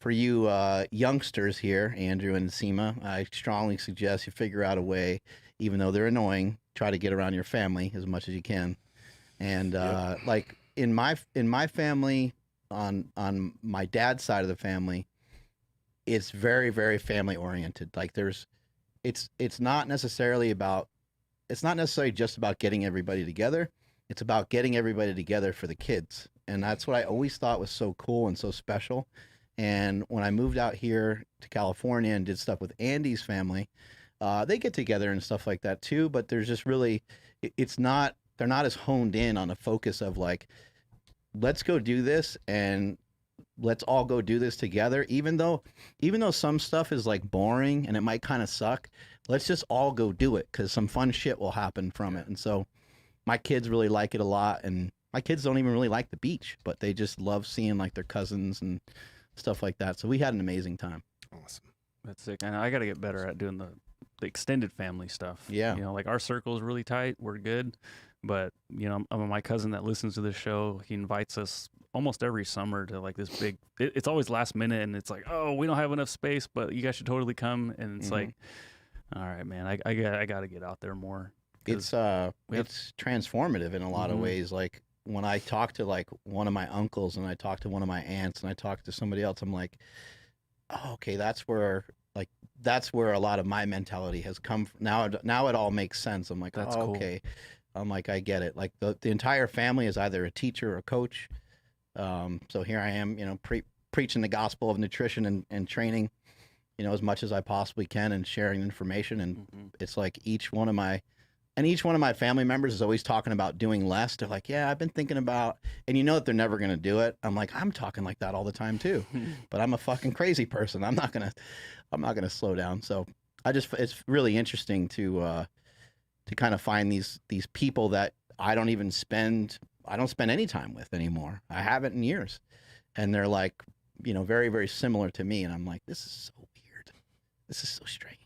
for you youngsters here, Andrew and Nsima, I strongly suggest you figure out a way, even though they're annoying, try to get around your family as much as you can. And like in my family, on my dad's side of the family, it's very, very family oriented. Like it's not necessarily just about getting everybody together. It's about getting everybody together for the kids. And that's what I always thought was so cool and so special. And when I moved out here to California and did stuff with Andy's family, they get together and stuff like that too. But there's just really, they're not as honed in on a focus of like, let's go do this and let's all go do this together. Even though some stuff is like boring and it might kind of suck, let's just all go do it, because some fun shit will happen from it. And so my kids really like it a lot, and my kids don't even really like the beach, but they just love seeing like their cousins and stuff like that. So we had an amazing time. Awesome. That's sick. And I got to get better at doing the extended family stuff. Yeah. Like our circle is really tight. We're good. But, my cousin that listens to this show, he invites us almost every summer to like this big, it's always last minute, and it's like, oh, we don't have enough space, but you guys should totally come. And it's like, all right, man, I got to get out there more. It's transformative in a lot of ways. Like when I talk to like one of my uncles and I talk to one of my aunts and I talk to somebody else, I'm like, oh, okay, that's where a lot of my mentality has come from. Now it all makes sense. I'm like, That's oh, cool. okay. I'm like, I get it. Like the entire family is either a teacher or a coach. So here I am, preaching the gospel of nutrition and training, as much as I possibly can and sharing information. And it's like each one of my family members is always talking about doing less. They're like, yeah, I've been thinking about, and that they're never going to do it. I'm like, I'm talking like that all the time too, but I'm a fucking crazy person. I'm not going to slow down. So it's really interesting to kind of find these people that I don't spend any time with anymore. I haven't in years. And they're like, very, very similar to me. And I'm like, this is so weird. This is so strange.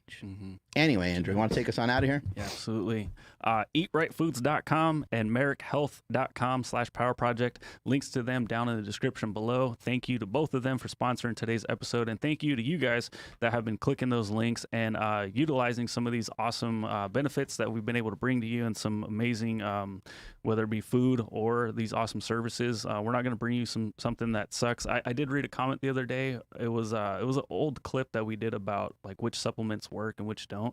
Anyway, Andrew, you want to take us on out of here? Yeah, absolutely. EatRightFoods.com and MmmmmK.com/Power Project. Links to them down in the description below. Thank you to both of them for sponsoring today's episode. And thank you to you guys that have been clicking those links and utilizing some of these awesome benefits that we've been able to bring to you and some amazing, whether it be food or these awesome services. We're not going to bring you something that sucks. I did read a comment the other day. It was an old clip that we did about like which supplements work and which don't.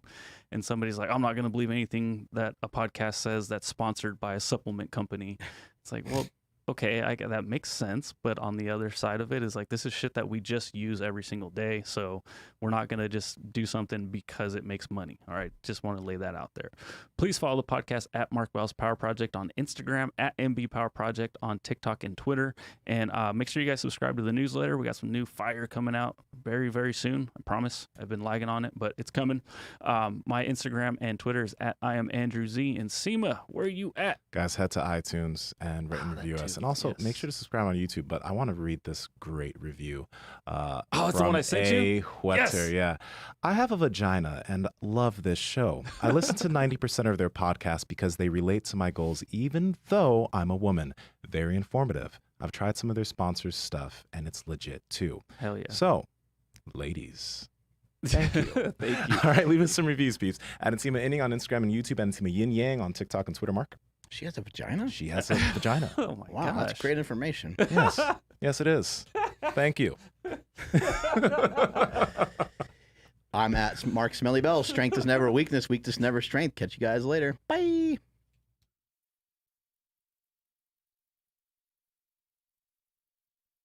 And somebody's like, I'm not going to believe anything that a podcast says that's sponsored by a supplement company. It's like, well, okay, that makes sense. But on the other side of it is like, this is shit that we just use every single day. So we're not going to just do something because it makes money. All right. Just want to lay that out there. Please follow the podcast at Mark Biles Power Project on Instagram, at MB Power Project on TikTok and Twitter. And make sure you guys subscribe to the newsletter. We got some new fire coming out very, very soon. I promise. I've been lagging on it, but it's coming. My Instagram and Twitter is at I am Andrew Z. And Nsima, where are you at? Guys, head to iTunes and rate and review us. And also make sure to subscribe on YouTube. But I want to read this great review. It's the one I sent you? Yes. Yeah. I have a vagina and love this show. I listen to 90% of their podcasts because they relate to my goals, even though I'm a woman. Very informative. I've tried some of their sponsors' stuff, and it's legit too. Hell yeah. So, ladies, thank you. Thank you. All right, leave us some reviews, peeps. At Nsima Inyang on Instagram and YouTube, and Nsima Inyang on TikTok and Twitter, Mark. She has a vagina? She has a vagina. Oh my Wow, gosh. that's great information. Yes. Yes, it is. Thank you. I'm at Mark Smelly Bells. Strength is never weakness. Weakness never strength. Catch you guys later. Bye.